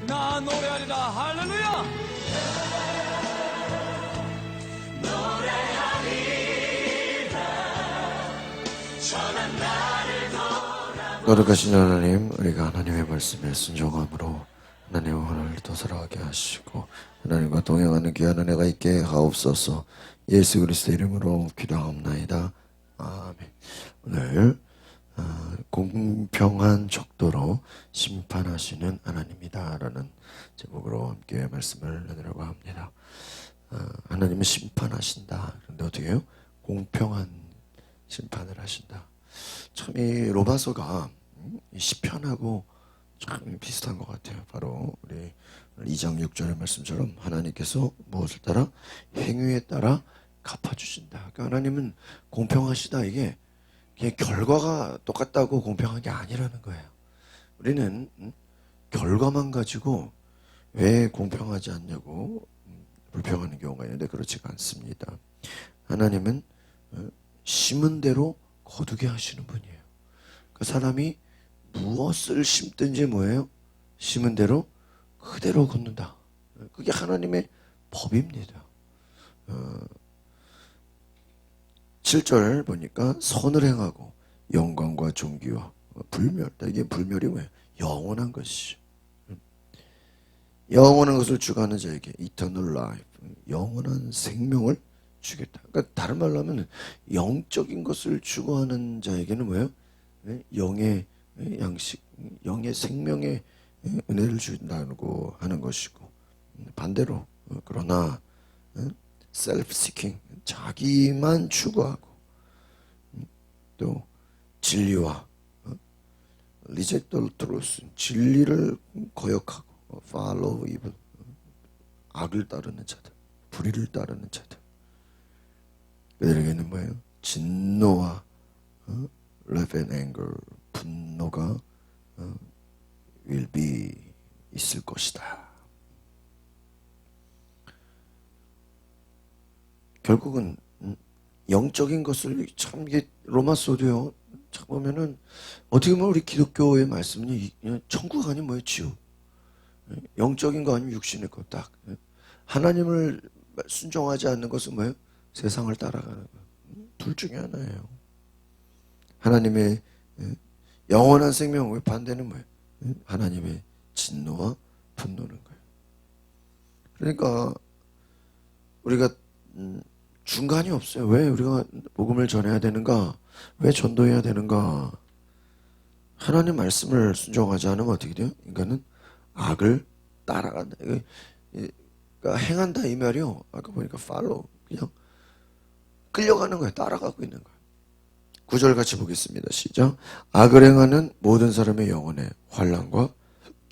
나 노래하리라. 할렐루야. 거룩하신 하나님, 우리가 하나님의 말씀에 순종함으로 하나님의 하나님을 더 사랑하게 하시고 하나님과 동행하는 귀한 은혜가 있게 하옵소서. 예수 그리스도 이름으로 기도하옵나이다. 아멘. 오늘 공평한 척도로 심판하시는 하나님이다 라는 제목으로 함께 말씀을 나누려고 합니다. 하나님은 심판하신다. 그런데 어떻게 해요? 공평한 심판을 하신다. 참 이 로마서가 시편하고 참 비슷한 것 같아요. 바로 우리 2장 6절의 말씀처럼 하나님께서 무엇을 따라? 행위에 따라 갚아주신다. 그러니까 하나님은 공평하시다. 이게 결과가 똑같다고 공평한 게 아니라는 거예요. 우리는 결과만 가지고 왜 공평하지 않냐고 불평하는 경우가 있는데 그렇지가 않습니다. 하나님은 심은 대로 거두게 하시는 분이에요. 그 사람이 무엇을 심든지 뭐예요? 심은 대로 그대로 걷는다. 그게 하나님의 법입니다. 7절 보니까 선을 행하고 영광과 존귀와 불멸. 이게 불멸이 뭐예요? 영원한 것이죠. 영원한 것을 주관하는 자에게 eternal life, 영원한 생명을 주겠다. 그러니까 다른 말로 하면 영적인 것을 추구하는 자에게는 뭐예요? 영의 양식, 영의 생명의 은혜를 준다고 하는 것이고, 반대로 그러나 self-seeking, 자기만 추구하고 또 진리와 reject the truth, 진리를 거역하고 follow evil, 악을 따르는 자들, 불의를 따르는 자들, 그들에게는 뭐예요? 진노와 wrath and anger, 분노가 will be 있을 것이다. 결국은 영적인 것을 참 이게 로마서도요. 참 보면은 어떻게 보면 우리 기독교의 말씀은 천국 아니면 뭐예요? 지옥. 영적인 거 아니면 육신의 거 딱. 하나님을 순종하지 않는 것은 뭐예요? 세상을 따라가는 거. 둘 중에 하나예요. 하나님의 영원한 생명의 반대는 뭐예요? 하나님의 진노와 분노는 거예요. 그러니까 우리가 중간이 없어요. 왜 우리가 복음을 전해야 되는가? 왜 전도해야 되는가? 하나님 말씀을 순종하지 않으면 어떻게 돼요? 인간은 악을 따라간다. 그러니까 행한다 이 말이요. 아까 보니까 follow, 그냥 끌려가는 거예요. 따라가고 있는 거예요. 9절 같이 보겠습니다. 시작. 악을 행하는 모든 사람의 영혼에 환난과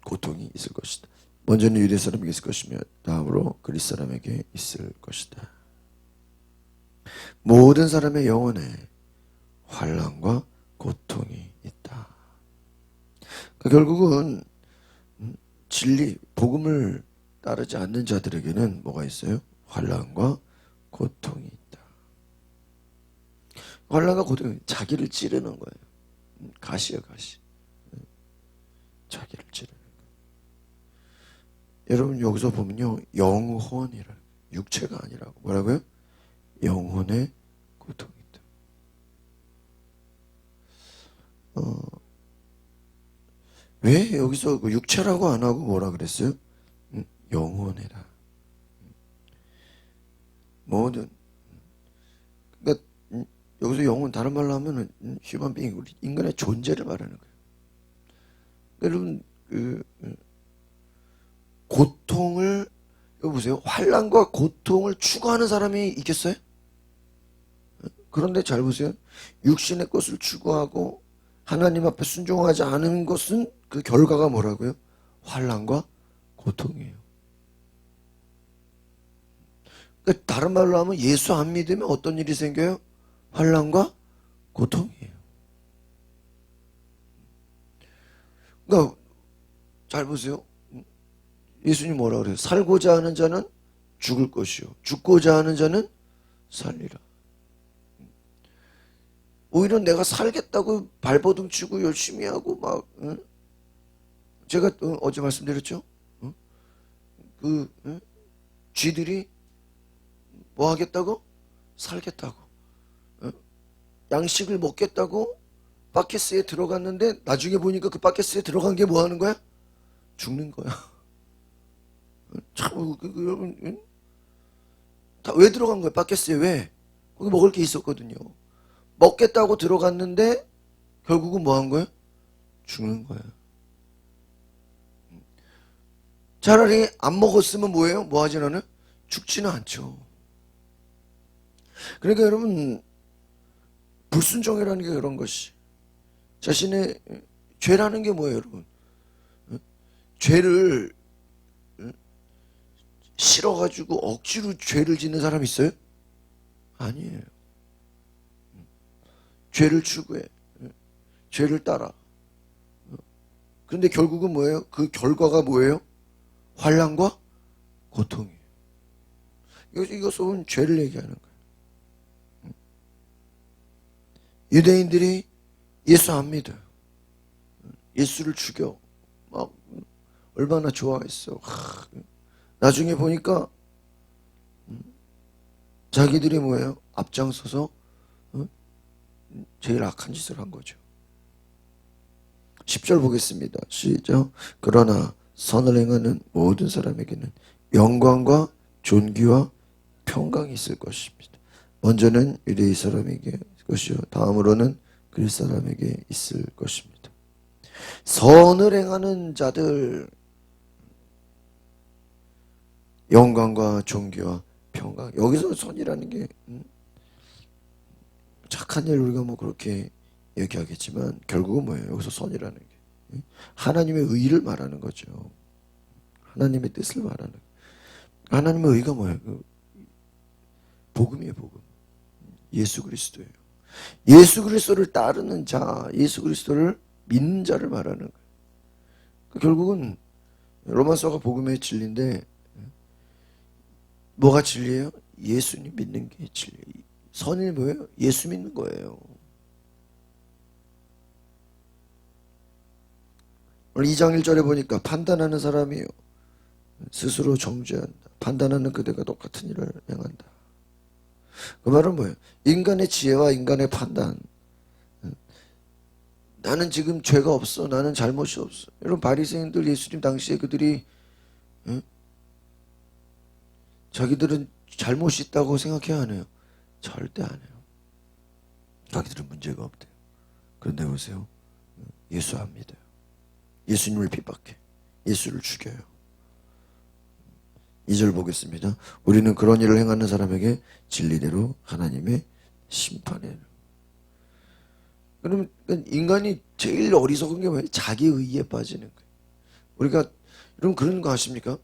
고통이 있을 것이다. 먼저는 유대 사람에게 있을 것이며 다음으로 그리스 사람에게 있을 것이다. 모든 사람의 영혼에 환난과 고통이 있다. 그러니까 결국은 진리, 복음을 따르지 않는 자들에게는 뭐가 있어요? 환난과 고통이 있다. 환난과 고통은 자기를 찌르는 거예요. 가시야 가시. 자기를 찌르는 거예요. 여러분 여기서 보면요. 영혼이라, 육체가 아니라고. 뭐라고요? 영혼의 고통이 있다. 왜 여기서 그 육체라고 안 하고 뭐라 그랬어요? 영혼이라. 모든. 그러니까 여기서 영혼 다른 말로 하면은 휴먼 빙, 우리 인간의 존재를 말하는 거예요. 여러분 고통을 여기 보세요. 환난과 고통을 추구하는 사람이 있겠어요? 그런데 잘 보세요. 육신의 것을 추구하고 하나님 앞에 순종하지 않은 것은 그 결과가 뭐라고요? 환난과 고통이에요. 그러니까 다른 말로 하면 예수 안 믿으면 어떤 일이 생겨요? 환난과 고통이에요. 그러니까 잘 보세요. 예수님 뭐라 그래요? 살고자 하는 자는 죽을 것이요 죽고자 하는 자는 살리라. 오히려 내가 살겠다고 발버둥 치고 열심히 하고 막 제가 어제 말씀드렸죠? 쥐들이 뭐 하겠다고? 살겠다고. 양식을 먹겠다고 바켓스에 들어갔는데 나중에 보니까 그 바켓스에 들어간 게 뭐 하는 거야? 죽는 거야. 참, 여러분, 다 왜 들어간 거야? 바켓스에 왜? 거기 먹을 게 있었거든요. 먹겠다고 들어갔는데 결국은 뭐 한 거야? 죽는 거야. 차라리 안 먹었으면 뭐예요? 뭐 하진 않아요? 죽지는 않죠. 그러니까 여러분, 불순종이라는 게 그런 것이. 자신의 죄라는 게 뭐예요, 여러분? 죄를 싫어가지고 억지로 죄를 짓는 사람 있어요? 아니에요. 죄를 추구해. 죄를 따라. 그런데 결국은 뭐예요? 그 결과가 뭐예요? 환난과 고통이에요. 이것은 죄를 얘기하는 거예요. 유대인들이 예수 안 믿어요. 예수를 죽여. 막 얼마나 좋아했어. 나중에 보니까 자기들이 뭐예요? 앞장서서 제일 악한 짓을 한 거죠. 10절 보겠습니다. 시작. 그러나 선을 행하는 모든 사람에게는 영광과 존귀와 평강이 있을 것입니다. 먼저는 유대인 사람에게 것이요, 다음으로는 그리스 사람에게 있을 것입니다. 선을 행하는 자들 영광과 존귀와 평강. 여기서 선이라는 게 착한 일 우리가 뭐 그렇게 얘기하겠지만 결국은 뭐예요? 여기서 선이라는 게 하나님의 의를 말하는 거죠. 하나님의 뜻을 말하는 거예요. 하나님의 의가 뭐예요? 복음이에요, 복음. 예수 그리스도예요. 예수 그리스도를 따르는 자, 예수 그리스도를 믿는 자를 말하는 거예요. 결국은 로마서가 복음의 진리인데 뭐가 진리예요? 예수님 믿는 게 진리예요. 선이 뭐예요? 예수 믿는 거예요. 오늘 2장 1절에 보니까 판단하는 사람이요 스스로 정죄한다. 판단하는 그대가 똑같은 일을 행한다. 그 말은 뭐예요? 인간의 지혜와 인간의 판단. 나는 지금 죄가 없어. 나는 잘못이 없어. 여러분 바리새인들 예수님 당시에 그들이 자기들은 잘못이 있다고 생각해야 하네요. 절대 안 해요. 자기들은 문제가 없대요. 그런데 보세요. 예수 안 믿어요. 예수님을 핍박해. 예수를 죽여요. 2절 보겠습니다. 우리는 그런 일을 행하는 사람에게 진리대로 하나님의 심판에. 그러면 인간이 제일 어리석은 게 뭐예요? 자기 의에 빠지는 거예요. 우리가 여러분 그런 거 아십니까?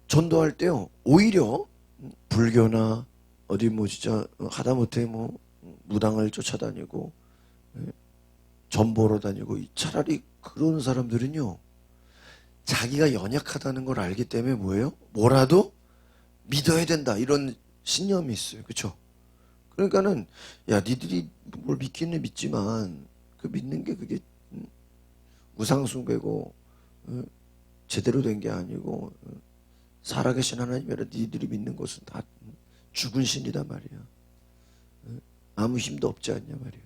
전도할 때요. 오히려 불교나 어디 뭐 진짜 하다못해 뭐 무당을 쫓아다니고 전보러 다니고 차라리 그런 사람들은요. 자기가 연약하다는 걸 알기 때문에 뭐예요? 뭐라도 믿어야 된다 이런 신념이 있어요. 그렇죠? 그러니까는 야 니들이 뭘 믿기는 믿지만 그 믿는 게 그게 우상숭배고 제대로 된 게 아니고 살아계신 하나님이라 니들이 믿는 것은 다 죽은 신이단 말이야. 아무 힘도 없지 않냐 말이야.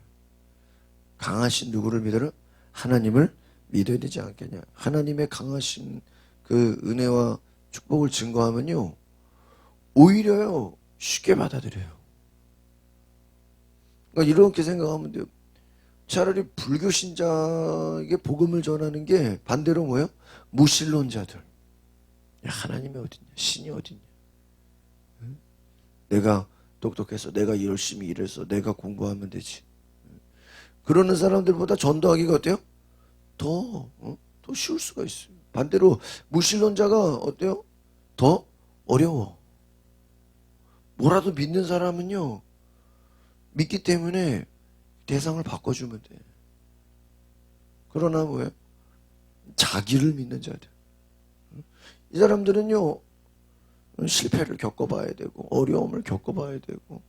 강하신 누구를 믿어라? 하나님을 믿어야 되지 않겠냐. 하나님의 강하신 그 은혜와 축복을 증거하면요 오히려요 쉽게 받아들여요. 그러니까 이렇게 생각하면 돼요. 차라리 불교 신자에게 복음을 전하는 게 반대로 뭐예요? 무신론자들. 야, 하나님이 어딨냐? 신이 어딨냐? 내가 똑똑해서 내가 열심히 일해서 내가 공부하면 되지. 그러는 사람들보다 전도하기가 어때요? 더 쉬울 수가 있어요. 반대로 무신론자가 어때요? 더 어려워. 뭐라도 믿는 사람은요 믿기 때문에 대상을 바꿔주면 돼. 그러나 뭐예요? 자기를 믿는 자들. 이 사람들은요 실패를 겪어봐야 되고 어려움을 겪어봐야 되고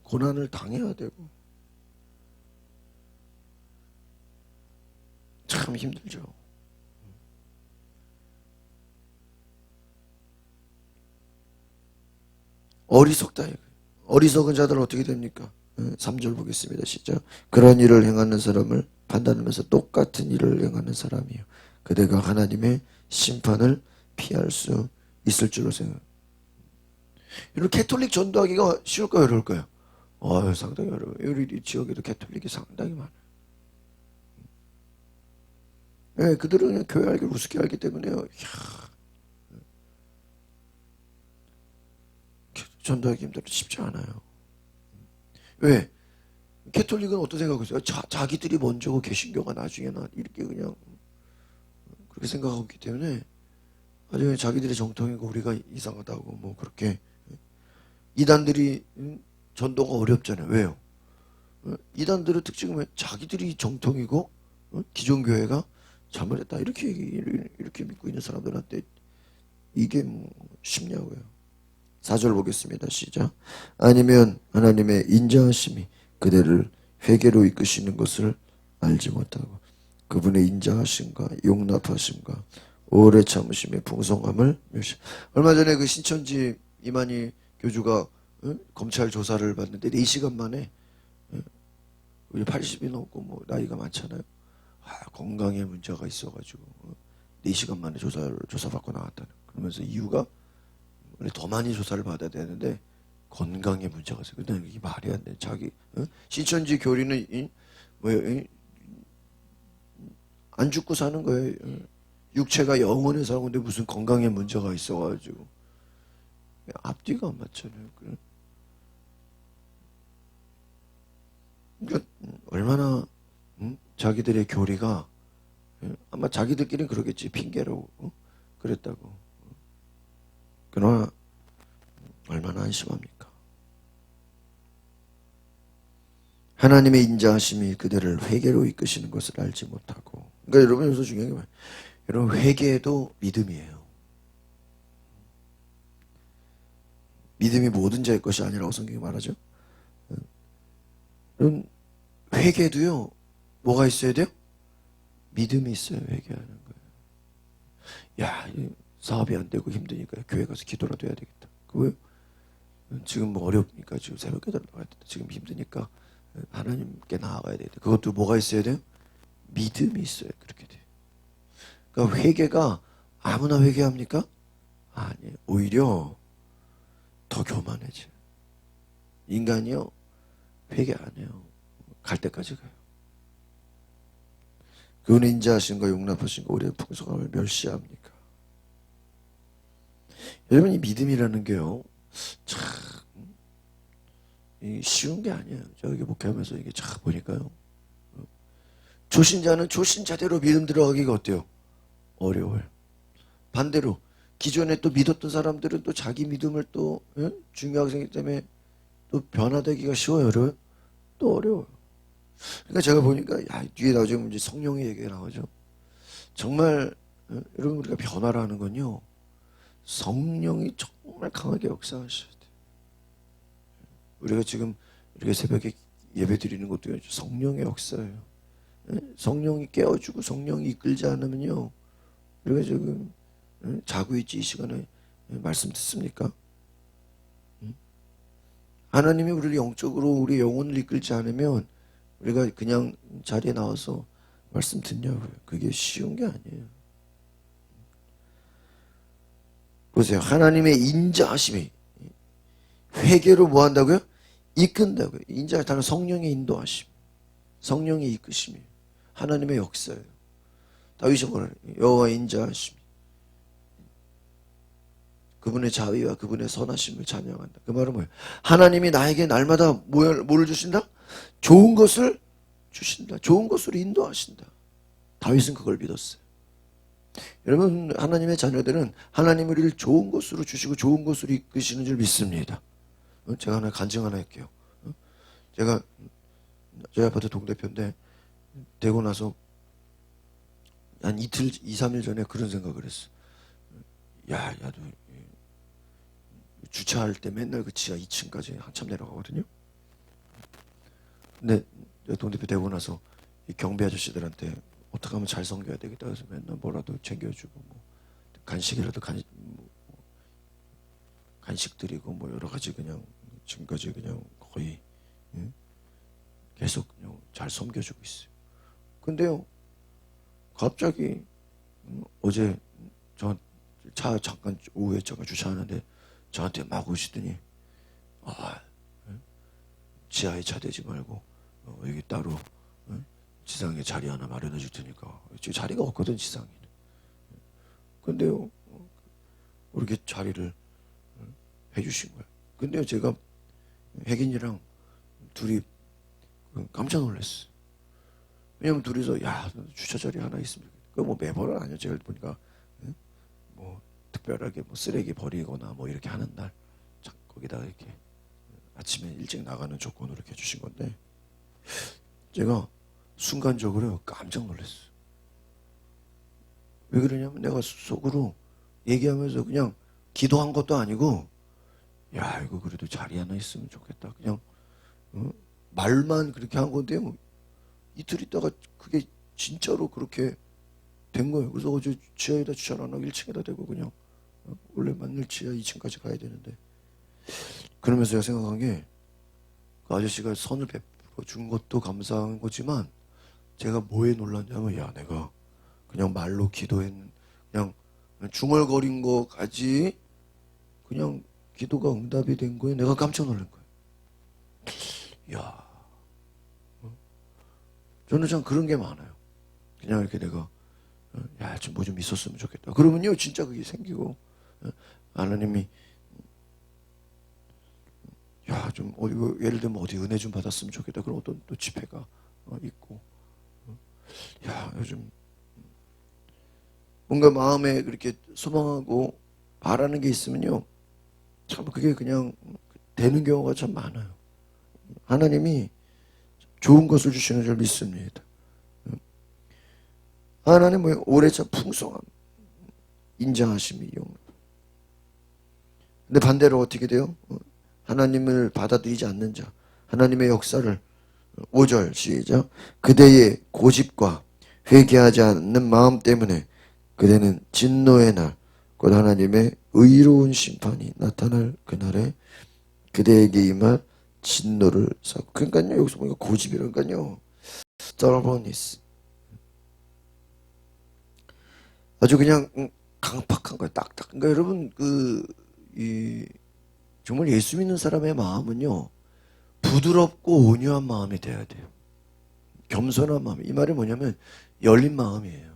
고난을 당해야 되고 참 참 힘들죠. 어리석다. 어리석은 자들은 어떻게 됩니까? 3절 보겠습니다. 시작. 그런 일을 행하는 사람을 판단하면서 똑같은 일을 행하는 사람이요. 그대가 하나님의 심판을 피할 수 있을 줄로 생각. 이런 캐톨릭 전도하기가 쉬울까요? 어려울까요? 상당히 어려워요. 우리 지역에도 캐톨릭이 상당히 많아요. 네, 그들은 그냥 교회 알기를 우습게 알기 때문에요. 전도하기 힘들어 쉽지 않아요. 왜? 캐톨릭은 어떤 생각을 했어요? 자기들이 먼저고 개신교가 나중에나 이렇게 그냥 그렇게 생각하고 있기 때문에 나중에 자기들의 정통이고 우리가 이상하다고 뭐 그렇게 이단들이 전도가 어렵잖아요. 왜요? 이단들의 특징은 자기들이 정통이고 기존 교회가 잘못했다 이렇게 믿고 있는 사람들한테 이게 뭐 쉽냐고요. 4절 보겠습니다. 시작. 아니면 하나님의 인자하심이 그대를 회개로 이끄시는 것을 알지 못하고 그분의 인자하심과 용납하심과 오래 참으심의 풍성함을 멸시. 얼마 전에 그 신천지 이만희 교주가 검찰 조사를 받는데 4시간 만에 우리 80이 넘고 뭐 나이가 많잖아요. 건강에 문제가 있어가지고 4시간 만에 조사받고 나왔다는. 그러면서 이유가 원래 더 많이 조사를 받아야 되는데 건강에 문제가 있어요. 근데 이게 말이 안 돼. 자기 신천지 교리는 안 죽고 사는 거예요. 육체가 영원히 사는 건데 무슨 건강에 문제가 있어가지고 앞뒤가 안 맞잖아요. 그러니까 얼마나 자기들의 교리가 아마 자기들끼리는 그러겠지. 핑계로 그랬다고. 그러나 얼마나 안심합니까? 하나님의 인자하심이 그들을 회개로 이끄시는 것을 알지 못하고. 그러니까 여러분 여기서 중요한 게 뭐예요? 여러분 회개도 믿음이에요. 믿음이 모든 자의 것이 아니라고 성경이 말하죠. 여러분 회개도요. 뭐가 있어야 돼요? 믿음이 있어야 회개하는 거예요. 야, 사업이 안 되고 힘드니까 교회 가서 기도라도 해야 되겠다. 왜? 지금 뭐 어렵니까? 지금 새벽 기도 나가야 된다. 지금 힘드니까 하나님께 나아가야 되겠다. 그것도 뭐가 있어야 돼요? 믿음이 있어야 그렇게 돼요. 그러니까 회개가 아무나 회개합니까? 아니에요. 오히려 더 교만해져요. 인간이요. 회개 안 해요. 갈 때까지 가요. 그분의 인자하신과 용납하신과 우리의 풍성함을 멸시합니까? 여러분 이 믿음이라는 게요. 참 쉬운 게 아니에요. 저기 목회하면서 이게 참 보니까요. 조신자는 조신자대로 믿음 들어가기가 어때요? 어려워요. 반대로 기존에 또 믿었던 사람들은 또 자기 믿음을 또 중요하게 생기기 때문에 또 변화되기가 쉬워요. 어려워요? 또 어려워요. 그러니까 제가 보니까 뒤에 나오면 이제 성령의 얘기가 나오죠. 정말 여러분 우리가 변화라는 건요. 성령이 정말 강하게 역사하셔야 돼요. 우리가 지금 이렇게 새벽에 예배 드리는 것도 성령의 역사예요. 성령이 깨워주고 성령이 이끌지 않으면요. 우리가 지금 자고 있지 이 시간에 말씀 듣습니까? 하나님이 우리를 영적으로 우리 영혼을 이끌지 않으면 우리가 그냥 자리에 나와서 말씀 듣냐고요. 그게 쉬운 게 아니에요. 보세요. 하나님의 인자하심이 회개로 뭐 한다고요? 이끈다고요. 인자가 다른 성령의 인도하심, 성령의 이끄심이 하나님의 역사예요. 다윗이 뭐라 그래요? 여호와의 인자하심, 그분의 자비와 그분의 선하심을 찬양한다. 그 말은 뭐예요? 하나님이 나에게 날마다 뭐를 주신다? 좋은 것을 주신다. 좋은 것으로 인도하신다. 다윗은 그걸 믿었어요. 여러분 하나님의 자녀들은 하나님 우리를 좋은 것으로 주시고 좋은 것으로 이끄시는 줄 믿습니다. 제가 하나 간증 하나 할게요. 제가 저희 아파트 동대표인데 되고 나서 한 이틀, 2, 3일 전에 그런 생각을 했어. 야, 너 주차할 때 맨날 그 지하 2층까지 한참 내려가거든요. 근데 동대표 되고 나서 이 경비 아저씨들한테 어떻게 하면 잘 섬겨야 되겠다 해서 맨날 뭐라도 챙겨주고 뭐 간식이라도 간식 드리고 뭐 여러 가지 그냥 지금까지 그냥 거의 계속 그냥 잘 섬겨주고 있어요. 근데요 갑자기 어제 저 차 잠깐 오후에 잠깐 주차하는데 저한테 막 오시더니 지하에 차 대지 말고 여기 따로 지상에 자리 하나 마련해 줄 테니까. 지금 자리가 없거든 지상에는. 근데요 이렇게 자리를 해주신 거예요. 근데요 제가 혜긴이랑 둘이 깜짝 놀랐어요. 왜냐면 둘이서 야 주차 자리 하나 있으면 그거 뭐 매번은 아니요. 제가 보니까 뭐 특별하게 뭐 쓰레기 버리거나 뭐 이렇게 하는 날 거기다가 이렇게 아침에 일찍 나가는 조건으로 이렇게 해주신 건데 제가 순간적으로 깜짝 놀랐어요. 왜 그러냐면 내가 속으로 얘기하면서 그냥 기도한 것도 아니고 야 이거 그래도 자리 하나 있으면 좋겠다. 그냥 말만 그렇게 한 건데요. 이틀 있다가 그게 진짜로 그렇게 된 거예요. 그래서 어제 지하에다 주차를 안 하고 1층에다 대고 그냥 원래 만일 지하 2층까지 가야 되는데 그러면서 제가 생각한 게 그 아저씨가 선을 베풀어 준 것도 감사한 거지만 제가 뭐에 놀랐냐면 야 내가 그냥 말로 기도했는 그냥 중얼거린 거까지 그냥 기도가 응답이 된 거에 내가 깜짝 놀란 거예요. 야 저는 참 그런 게 많아요. 그냥 이렇게 내가 야 좀 뭐 좀 있었으면 좋겠다. 그러면요 진짜 그게 생기고 하나님이 야 좀 이거 예를 들면 어디 은혜 좀 받았으면 좋겠다. 그럼 어떤 또 집회가 있고 야 요즘 뭔가 마음에 그렇게 소망하고 바라는 게 있으면요 참 그게 그냥 되는 경우가 참 많아요. 하나님이 좋은 것을 주시는 줄 믿습니다. 하나님 뭐예요? 오래전 풍성함 인정하심이 용. 근데 반대로 어떻게 돼요? 하나님을 받아들이지 않는 자 하나님의 역사를 5절 시작 그대의 고집과 회개하지 않는 마음 때문에 그대는 진노의 날 곧 하나님의 의로운 심판이 나타날 그날에 그대에게 임할 진노를 쌓고 그러니까요 여기서 보니까 고집이라니까요 stubbornness 아주 그냥 강팍한 거예요. 딱딱. 그러니까 여러분 정말 예수 믿는 사람의 마음은요 부드럽고 온유한 마음이 돼야 돼요. 겸손한 마음. 이 말이 뭐냐면 열린 마음이에요.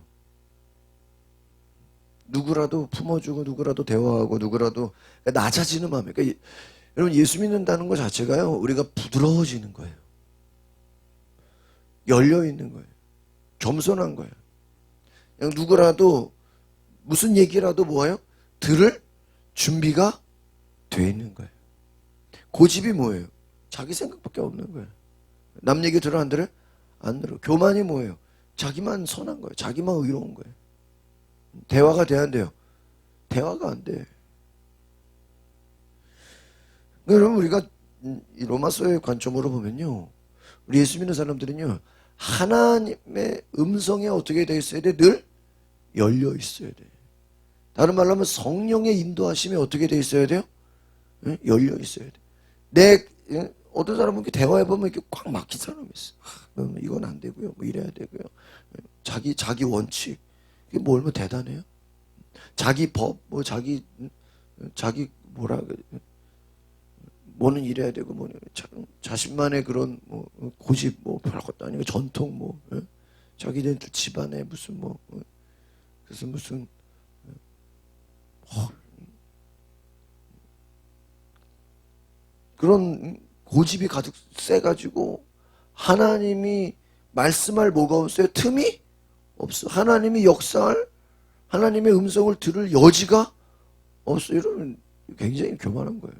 누구라도 품어주고 누구라도 대화하고 누구라도 낮아지는 마음이에요. 그러니까 여러분 예수 믿는다는 것 자체가요 우리가 부드러워지는 거예요. 열려 있는 거예요. 겸손한 거예요. 그냥 누구라도 무슨 얘기라도 뭐예요? 들을 준비가 돼 있는 거예요. 고집이 뭐예요? 자기 생각밖에 없는 거예요. 남 얘기 들어 안 들어요? 안 들어. 교만이 뭐예요? 자기만 선한 거예요. 자기만 의로운 거예요. 대화가 돼야 안 돼요? 대화가 안 돼. 그러면 우리가 이 로마서의 관점으로 보면요. 우리 예수 믿는 사람들은요. 하나님의 음성에 어떻게 돼 있어야 돼? 늘 열려 있어야 돼. 다른 말로 하면 성령의 인도하심이 어떻게 돼 있어야 돼요? 열려 있어야 돼. 어떤 사람은 이렇게 대화해보면 이렇게 꽉 막힌 사람이 있어. 이건 안 되고요. 뭐 이래야 되고요. 자기 원칙. 이게 뭐 얼마나 대단해요? 자기 법, 뭐 자기 뭐라, 뭐는 이래야 되고, 뭐, 자신만의 그런, 뭐, 고집, 뭐, 별것도 아니고, 전통, 뭐, 자기들 집안에 무슨, 뭐, 그래서 무슨, 그런 고집이 가득 세가지고 하나님이 말씀할 뭐가 없어요? 틈이 없어. 하나님이 역사할 하나님의 음성을 들을 여지가 없어. 이러면 굉장히 교만한 거예요.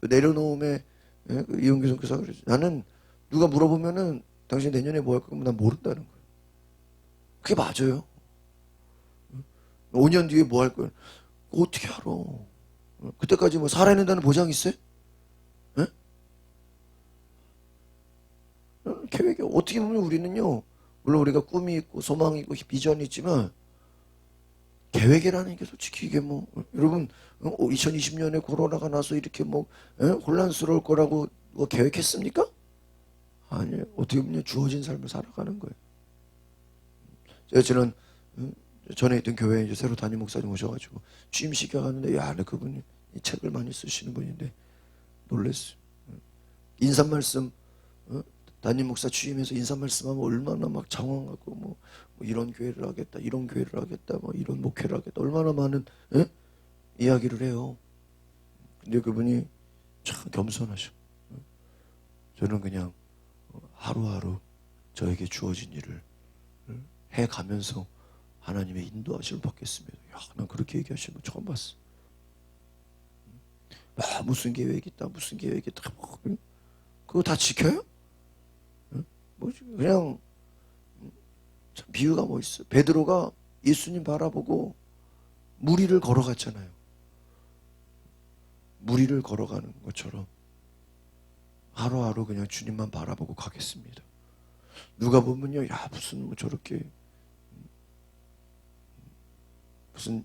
그 내려놓음에 그 이용규 선교사가 그랬죠. 나는 누가 물어보면은 당신 내년에 뭐 할 거면 난 모른다는 거예요. 그게 맞아요. 5년 뒤에 뭐 할 거예요? 어떻게 알아? 그때까지 뭐 살아야 된다는 보장이 있어요? 계획이 어떻게 보면 우리는요 물론 우리가 꿈이 있고 소망이 있고 비전이 있지만 계획이라는 게 솔직히 이게 뭐 여러분 2020년에 코로나가 나서 이렇게 뭐 혼란스러울 거라고 뭐 계획했습니까? 아니에요. 어떻게 보면 주어진 삶을 살아가는 거예요. 제가 저는 전에 있던 교회에 이제 새로 담임 목사님 오셔가지고 취임식에 갔는데 야, 근데 그분이 이 책을 많이 쓰시는 분인데 놀랬어요. 인사 말씀 담임 목사 취임해서 인사 말씀하면 얼마나 막 장황하고 뭐 이런 교회를 하겠다, 이런 교회를 하겠다, 뭐 이런 목회를 하겠다, 얼마나 많은 이야기를 해요. 근데 그분이 참 겸손하셔. 저는 그냥 하루하루 저에게 주어진 일을 해가면서 하나님의 인도하심을 받겠습니다. 야, 난 그렇게 얘기하시는 거 처음 봤어. 무슨 계획이 있다, 무슨 계획이 있다. 그거 다 지켜요? 뭐지? 그냥 참 비유가 뭐 있어. 베드로가 예수님 바라보고 무리를 걸어갔잖아요. 무리를 걸어가는 것처럼 하루하루 그냥 주님만 바라보고 가겠습니다. 누가 보면요, 야 무슨 뭐 저렇게 무슨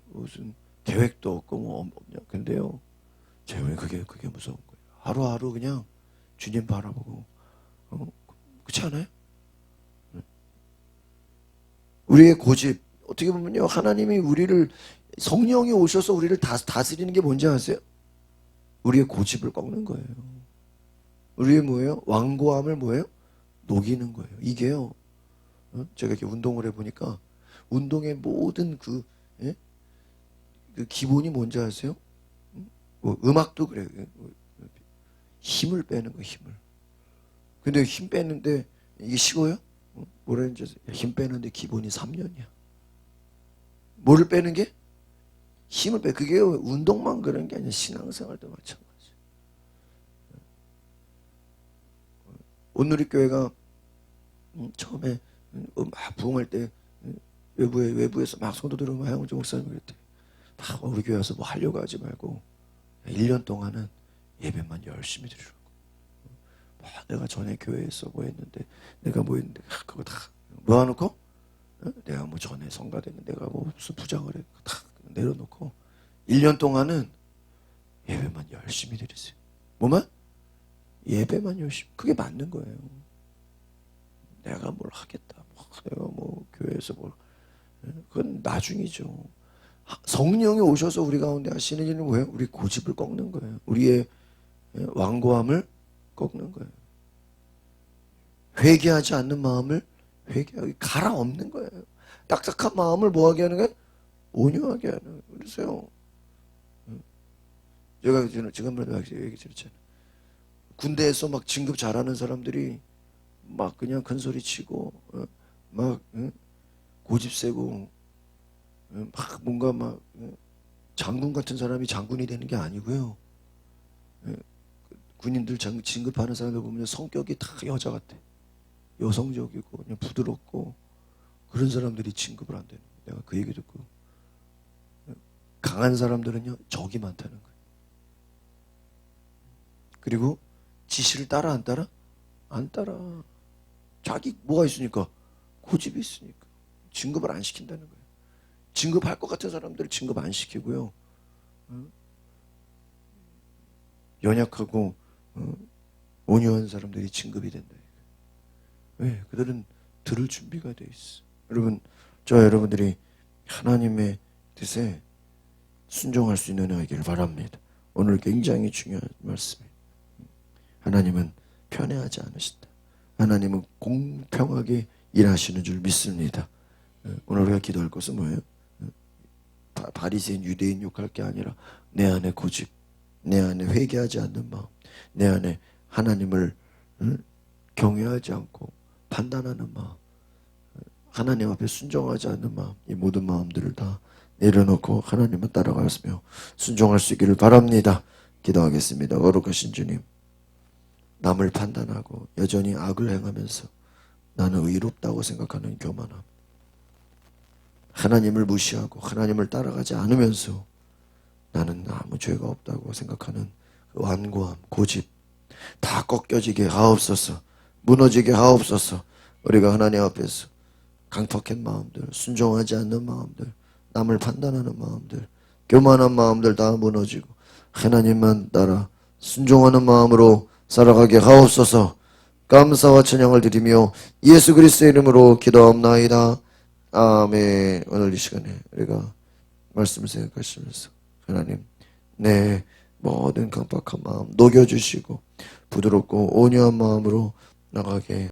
무슨 계획도 없고 뭐 없냐. 근데요, 제가 그게 무서운 거예요. 하루하루 그냥 주님 바라보고 그렇지 않아요? 우리의 고집 어떻게 보면요, 하나님이 우리를 성령이 오셔서 우리를 다스리는 게 뭔지 아세요? 우리의 고집을 꺾는 거예요. 우리의 뭐예요? 완고함을 뭐예요? 녹이는 거예요. 이게요. 제가 이렇게 운동을 해보니까 운동의 모든 그 기본이 뭔지 아세요? 뭐 음악도 그래요. 힘을 빼는 거예요. 힘을. 근데 힘 빼는데 이게 쉬워요? 뭐라 했는지 아세요? 힘 빼는데 기본이 3년이야. 뭐를 빼는 게? 힘을 빼. 그게 운동만 그런 게 아니라 신앙생활도 마찬가지. 온누리교회가 처음에 막 부흥할 때 외부에서 막 성도들은 막 하영주 목사님 그랬대. 막 우리 교회 와서 뭐 하려고 하지 말고 1년 동안은 예배만 열심히 드리라고. 내가 전에 교회에서 뭐 했는데 내가 뭐 했는데 그거 다 모아놓고 내가 뭐 전에 성가됐는데 내가 뭐 무슨 부장을 해 다 내려놓고 1년 동안은 예배만 열심히 드리세요. 뭐만? 예배만 열심히. 그게 맞는 거예요. 내가 뭘 하겠다. 내가 뭐 교회에서 뭘. 그건 나중이죠. 성령이 오셔서 우리 가운데 하시는 일은 뭐예요? 우리 고집을 꺾는 거예요. 우리의 완고함을 꺾는 거예요. 회개하지 않는 마음을 회개하게 갈아엎는 거예요. 딱딱한 마음을 뭐하게 하는 거예요? 온유하게 하는 거예요. 그래서요. 제가 지난번에 얘기 드렸잖아요. 군대에서 막 진급 잘하는 사람들이 막 그냥 큰 소리 치고 막 고집 세고 막 뭔가 막 장군 같은 사람이 장군이 되는 게 아니고요. 군인들 진급하는 사람들 보면 성격이 다 여자 같아. 여성적이고 그냥 부드럽고 그런 사람들이 진급을 안 되는 거예요. 내가 그 얘기 듣고 강한 사람들은요 적이 많다는 거예요. 그리고 지시를 따라 안 따라? 안 따라. 자기 뭐가 있으니까? 고집이 있으니까. 진급을 안 시킨다는 거예요. 진급할 것 같은 사람들을 진급 안 시키고요. 연약하고 온유한 사람들이 진급이 된다. 왜? 그들은 들을 준비가 돼 있어. 여러분, 여러분들이 하나님의 뜻에 순종할 수 있는 은혜이기를 바랍니다. 오늘 굉장히 중요한 말씀이에요. 하나님은 편애하지 않으신다. 하나님은 공평하게 일하시는 줄 믿습니다. 오늘 우리가 기도할 것은 뭐예요? 바리새인 유대인 욕할 게 아니라 내 안에 고집, 내 안에 회개하지 않는 마음, 내 안에 하나님을 경외하지 않고 판단하는 마음, 하나님 앞에 순종하지 않는 마음, 이 모든 마음들을 다 내려놓고 하나님을 따라가며 순종할 수 있기를 바랍니다. 기도하겠습니다. 거룩하신 주님, 남을 판단하고 여전히 악을 행하면서 나는 의롭다고 생각하는 교만함, 하나님을 무시하고 하나님을 따라가지 않으면서 나는 아무 죄가 없다고 생각하는 그 완고함, 고집 다 꺾여지게 하옵소서. 무너지게 하옵소서. 우리가 하나님 앞에서 강팍한 마음들, 순종하지 않는 마음들, 남을 판단하는 마음들, 교만한 마음들 다 무너지고 하나님만 따라 순종하는 마음으로 살아가게 하옵소서. 감사와 찬양을 드리며 예수 그리스도의 이름으로 기도하옵나이다. 아멘. 오늘 이 시간에 우리가 말씀 생각하시면서 하나님 내 모든 강팍한 마음 녹여주시고 부드럽고 온유한 마음으로 나가게